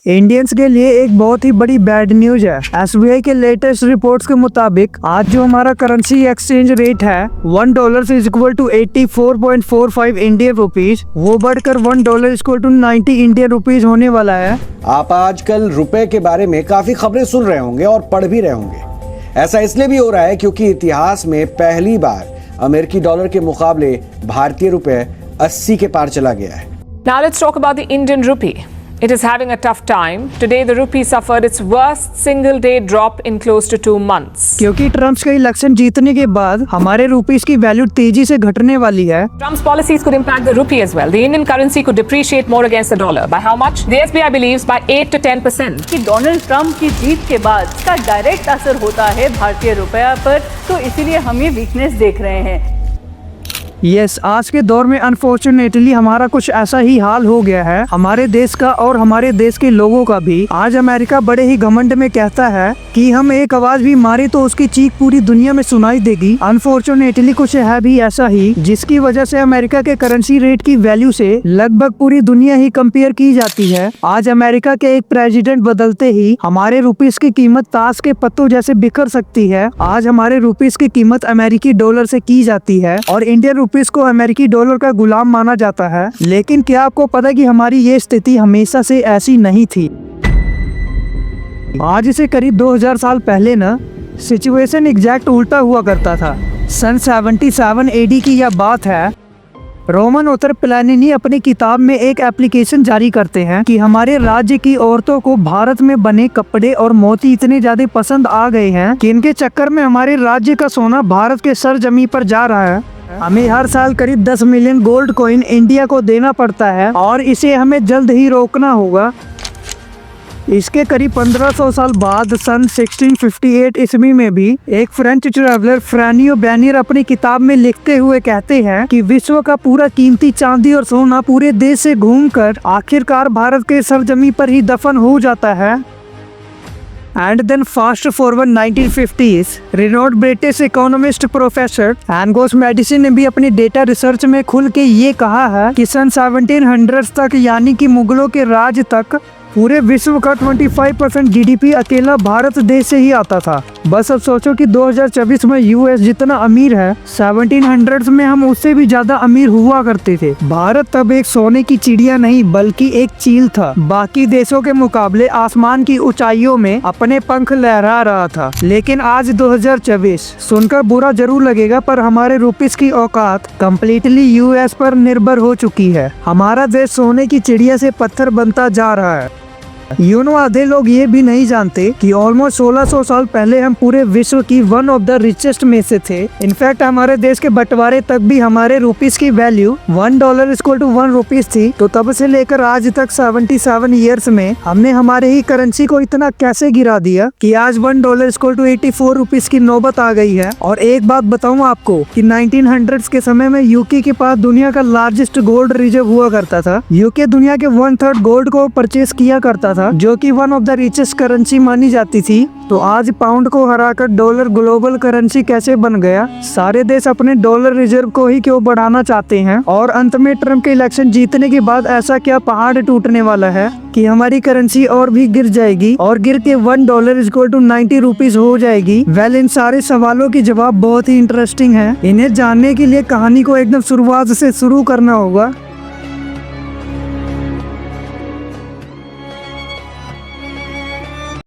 Indians के लिए एक बहुत ही बड़ी बैड न्यूज है। एसबीआई के लेटेस्ट रिपोर्ट्स के मुताबिक आज जो हमारा करेंसी एक्सचेंज रेट है $1 is equal to 84.45 Indian rupees, वो बढ़कर $1 इक्वल टू 90 इंडियन रुपीज होने वाला है। आप आजकल रुपए के बारे में काफी खबरें सुन रहे होंगे और पढ़ भी रहे होंगे। ऐसा इसलिए भी हो रहा है क्योंकि इतिहास में पहली बार अमेरिकी डॉलर के मुकाबले भारतीय रुपए 80 के पार चला गया है। Now let's talk about the Indian rupee. It is having a tough time. Today the rupee suffered its worst single day drop in close to 2 months. क्योंकि ट्रम्प का इलेक्शन जीतने के बाद हमारे रुपीस की वैल्यू तेजी से घटने वाली है। Trump's policies could impact the rupee as well. The Indian currency could depreciate more against the dollar. By how much? The SBI believes by 8 to 10%. कि डोनाल्ड ट्रंप की जीत के बाद इसका डायरेक्ट असर होता है भारतीय रुपया पर, तो इसीलिए हम ये वीकनेस देख रहे हैं। यस, आज के दौर में अनफॉर्चुनेटली हमारा कुछ ऐसा ही हाल हो गया है, हमारे देश का और हमारे देश के लोगों का भी। आज अमेरिका बड़े ही घमंड में कहता है कि हम एक आवाज भी मारे तो उसकी चीख पूरी दुनिया में सुनाई देगी। अनफॉर्चुनेटली कुछ है भी ऐसा ही, जिसकी वजह से अमेरिका के करेंसी रेट की वैल्यू से लगभग पूरी दुनिया ही कंपेयर की जाती है। आज अमेरिका के एक प्रेसिडेंट बदलते ही हमारे रुपीस की कीमत ताश के पत्तों जैसे बिखर सकती है। आज हमारे रुपीस की कीमत अमेरिकी डॉलर से की जाती है और इंडियन रुपीस को अमेरिकी डॉलर का गुलाम माना जाता है। लेकिन क्या आपको पता है कि हमारी ये स्थिति हमेशा से ऐसी नहीं थी। आज से करीब 2000 साल पहले ना सिचुएशन एग्जैक्ट उल्टा हुआ करता था। सन 77 AD की यह बात है। रोमन ऑथर प्लानिनी अपनी किताब में एक एप्लीकेशन जारी करते हैं कि हमारे राज्य की औरतों को भारत में बने कपड़े और मोती इतने ज्यादा पसंद आ गए हैं कि इनके चक्कर में हमारे राज्य का सोना भारत के सरजमी पर जा रहा है। हमें हर साल करीब 10 मिलियन गोल्ड कॉइन इंडिया को देना पड़ता है और इसे हमें जल्द ही रोकना होगा। इसके करीब 1500 साल बाद सन 1658 ईस्वी में भी एक फ्रेंच ट्रैवलर फ्रानियो बैनियर अपनी किताब में लिखते हुए कहते हैं कि विश्व का पूरा कीमती चांदी और सोना पूरे देश से घूमकर आखिरकार भारत के सरजमी पर ही दफन हो जाता है। And then fast forward 1950s, renowned British economist professor Angus Maddison ने भी अपनी डेटा रिसर्च में खुल के ये कहा है कि सन 1700 तक यानी कि मुगलों के राज तक पूरे विश्व का 25% GDP अकेला भारत देश से ही आता था। बस अब सोचो कि 2024 में US जितना अमीर है, 1700s में हम उससे भी ज्यादा अमीर हुआ करते थे। भारत तब एक सोने की चिड़िया नहीं बल्कि एक चील था, बाकी देशों के मुकाबले आसमान की ऊंचाइयों में अपने पंख लहरा रहा था। लेकिन आज 2024 सुनकर बुरा जरूर लगेगा, पर हमारे रुपीस की औकात कम्प्लीटली US पर निर्भर हो चुकी है। हमारा देश सोने की चिड़िया से पत्थर बनता जा रहा है। आधे लोग ये भी नहीं जानते कि ऑलमोस्ट 1600 साल पहले हम पूरे विश्व की वन ऑफ द रिचेस्ट में से थे। इनफैक्ट हमारे देश के बंटवारे तक भी हमारे रुपीस की वैल्यू $1 इक्वल टू 1 रुपीस थी। तो तब से लेकर आज तक 77 ईयर्स में हमने हमारे ही करेंसी को इतना कैसे गिरा दिया कि आज $1 इक्वल टू 84 रुपीस की नौबत आ गई है। और एक बात बताऊं आपको कि 1900s के समय में यूके के पास दुनिया का लार्जेस्ट गोल्ड रिजर्व हुआ करता था। यूके दुनिया के 1/3 गोल्ड को परचेज किया करता था, जो कि one of the richest currency मानी जाती थी। तो आज पाउंड को हराकर डॉलर ग्लोबल करेंसी कैसे बन गया? सारे देश अपने डॉलर रिजर्व को ही क्यों बढ़ाना चाहते हैं? और अंत में ट्रम्प के इलेक्शन जीतने के बाद ऐसा क्या पहाड़ टूटने वाला है कि हमारी करेंसी और भी गिर जाएगी और गिर के $1 इक्वल टू 90 रुपीज हो जाएगी? वेल, इन सारे सवालों के जवाब बहुत ही इंटरेस्टिंग है। इन्हें जानने के लिए कहानी को एकदम शुरुआत से शुरू करना होगा।